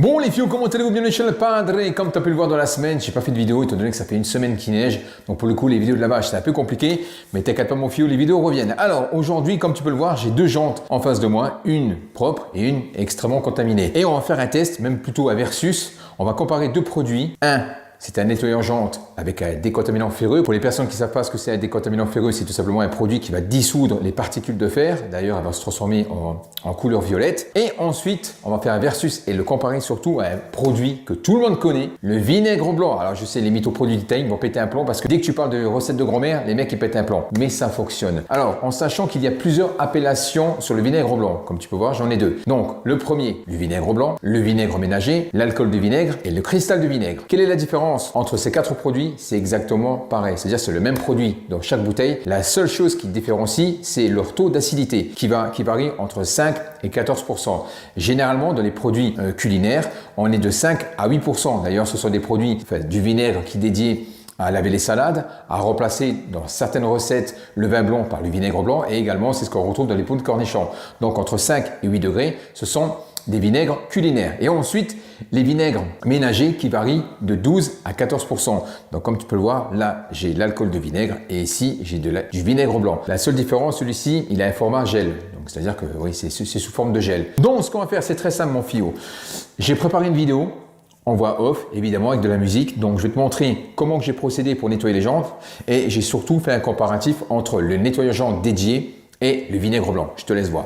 Bon les filles, comment allez-vous? Bienvenue chez le Padre. Et comme tu as pu le voir dans la semaine, j'ai pas fait de vidéo étant donné que ça fait une semaine qu'il neige. Donc pour le coup, les vidéos de lavage c'est un peu compliqué. Mais t'inquiète pas mon fille, les vidéos reviennent. Alors aujourd'hui, comme tu peux le voir, j'ai deux jantes en face de moi. Une propre et une extrêmement contaminée. Et on va faire un test, même plutôt un versus. On va comparer deux produits. Un, c'est un nettoyant jante avec un décontaminant ferreux. Pour les personnes qui ne savent pas ce que c'est un décontaminant ferreux, c'est tout simplement un produit qui va dissoudre les particules de fer. D'ailleurs, elle va se transformer en couleur violette. Et ensuite, on va faire un versus et le comparer surtout à un produit que tout le monde connaît, le vinaigre blanc. Alors je sais, les mythoproduits d'Italie vont péter un plomb parce que dès que tu parles de recettes de grand-mère, les mecs ils pètent un plomb. Mais ça fonctionne. Alors, en sachant qu'il y a plusieurs appellations sur le vinaigre blanc, comme tu peux voir, j'en ai deux. Donc, le premier, le vinaigre blanc, le vinaigre ménager, l'alcool de vinaigre et le cristal de vinaigre. Quelle est la différence entre ces quatre produits? C'est exactement pareil, c'est-à-dire c'est le même produit dans chaque bouteille. La seule chose qui différencie, c'est leur taux d'acidité qui varie entre 5 et 14%. Généralement, dans les produits culinaires, on est de 5 à 8%. D'ailleurs, ce sont des produits, du vinaigre qui est dédié à laver les salades, à remplacer dans certaines recettes le vin blanc par le vinaigre blanc et également c'est ce qu'on retrouve dans les pots de cornichons. Donc entre 5 et 8 degrés, ce sont des vinaigres culinaires. Et ensuite, les vinaigres ménagers qui varient de 12 à 14%. Donc comme tu peux le voir, là j'ai l'alcool de vinaigre et ici j'ai du vinaigre blanc. La seule différence, celui-ci, il a un format gel. Donc c'est-à-dire que oui, c'est sous forme de gel. Donc ce qu'on va faire, c'est très simple mon fio. J'ai préparé une vidéo en voix off, évidemment avec de la musique. Donc je vais te montrer comment j'ai procédé pour nettoyer les jantes et j'ai surtout fait un comparatif entre le nettoyant jante dédié et le vinaigre blanc. Je te laisse voir.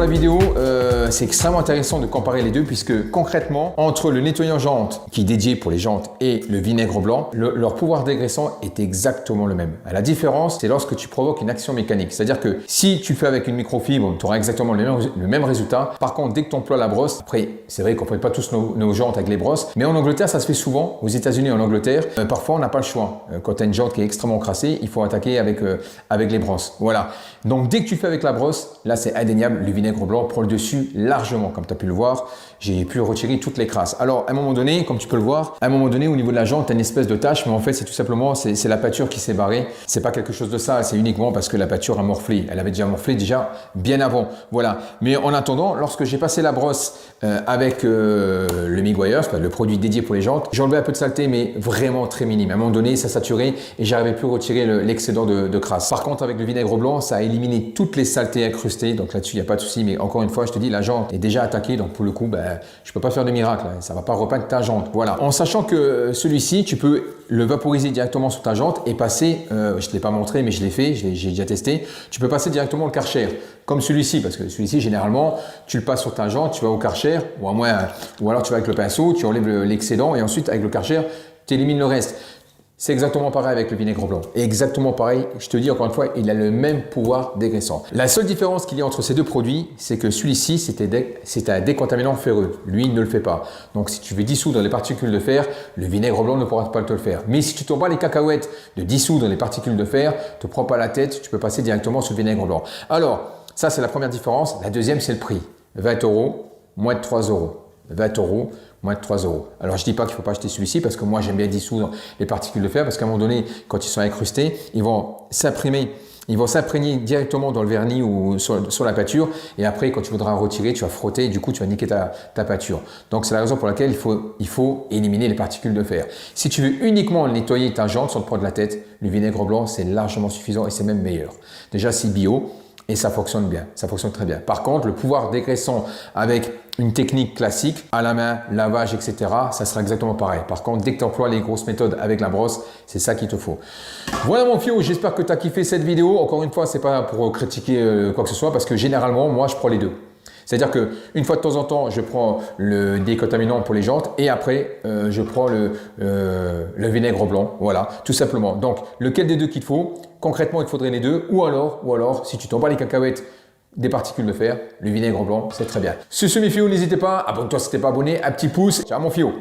la vidéo, c'est extrêmement intéressant de comparer les deux puisque concrètement, entre le nettoyant jantes qui est dédié pour les jantes et le vinaigre blanc, leur pouvoir dégraissant est exactement le même. La différence, c'est lorsque tu provoques une action mécanique. C'est-à-dire que si tu fais avec une microfibre, tu auras exactement le même résultat. Par contre, dès que tu emploies la brosse, après, c'est vrai qu'on ne fait pas tous nos jantes avec les brosses, mais en Angleterre, ça se fait souvent. Aux États-Unis et en Angleterre, parfois, on n'a pas le choix. Quand tu as une jante qui est extrêmement crassée, il faut attaquer avec les brosses. Voilà. Donc, dès que tu fais avec la brosse, là, c'est indéniable. Le vinaigre blanc prend le dessus largement. Comme tu as pu le voir, j'ai pu retirer toutes les crasses. Alors, à un moment donné, comme tu peux le voir, à un moment donné, au niveau de la jante, tu as une espèce de tache, mais en fait, c'est tout simplement, c'est la pâture qui s'est barrée. C'est pas quelque chose de ça, c'est uniquement parce que la pâture a morflé. Elle avait déjà morflé bien avant. Voilà. Mais en attendant, lorsque j'ai passé la brosse avec le Meguiar's, le produit dédié pour les jantes, j'ai enlevé un peu de saleté, mais vraiment très minime. À un moment donné, ça saturait et j'arrivais plus à retirer l'excédent de crasse. Par contre, avec le vinaigre blanc, ça a éliminé toutes les saletés incrustées. Donc là-dessus, il n'y a pas de souci. Mais encore une fois, je te dis, la jante est déjà attaquée. Donc pour le coup, je peux pas faire de miracle. Hein. Ça va pas repeindre ta jante. Voilà. En sachant que celui-ci, tu peux le vaporiser directement sur ta jante et passer, je ne l'ai pas montré, mais je l'ai fait, j'ai déjà testé. Tu peux passer directement le Karcher, comme celui-ci, parce que celui-ci, généralement, tu le passes sur ta jante, tu vas au Karcher, ou alors tu vas avec le pinceau, tu enlèves l'excédent et ensuite, avec le Karcher, tu élimines le reste. C'est exactement pareil avec le vinaigre blanc. Et exactement pareil, je te dis encore une fois, il a le même pouvoir dégraissant. La seule différence qu'il y a entre ces deux produits, c'est que celui-ci, c'est un décontaminant ferreux. Lui, il ne le fait pas. Donc, si tu veux dissoudre les particules de fer, le vinaigre blanc ne pourra pas te le faire. Mais si tu t'en bats les cacahuètes de dissoudre les particules de fer, ne te prends pas la tête, tu peux passer directement sur le vinaigre blanc. Alors, ça, c'est la première différence. La deuxième, c'est le prix. 20 €, moins de 3 €. 20 €, moins de 3 €. Alors, je ne dis pas qu'il ne faut pas acheter celui-ci parce que moi, j'aime bien dissoudre les particules de fer parce qu'à un moment donné, quand ils sont incrustés, ils vont s'imprégner directement dans le vernis ou sur la pâture et après, quand tu voudras retirer, tu vas frotter et du coup, tu vas niquer ta pâture. Donc, c'est la raison pour laquelle il faut éliminer les particules de fer. Si tu veux uniquement nettoyer ta jante sans te prendre la tête, le vinaigre blanc, c'est largement suffisant et c'est même meilleur. Déjà, c'est bio. Et ça fonctionne bien, ça fonctionne très bien. Par contre, le pouvoir dégraissant avec une technique classique, à la main, lavage, etc., ça sera exactement pareil. Par contre, dès que tu emploies les grosses méthodes avec la brosse, c'est ça qu'il te faut. Voilà mon fio, j'espère que tu as kiffé cette vidéo. Encore une fois, c'est pas pour critiquer quoi que ce soit, parce que généralement, moi, je prends les deux. C'est-à-dire qu'une fois de temps en temps, je prends le décontaminant pour les jantes et après, je prends le vinaigre blanc. Voilà, tout simplement. Donc, lequel des deux qu'il te faut? Concrètement, il te faudrait les deux. Ou alors, si tu t'en bats les cacahuètes des particules de fer, le vinaigre blanc, c'est très bien. Sur ce, mes fios, n'hésitez pas, abonne-toi si tu n'es pas abonné, un petit pouce. Ciao mon fio.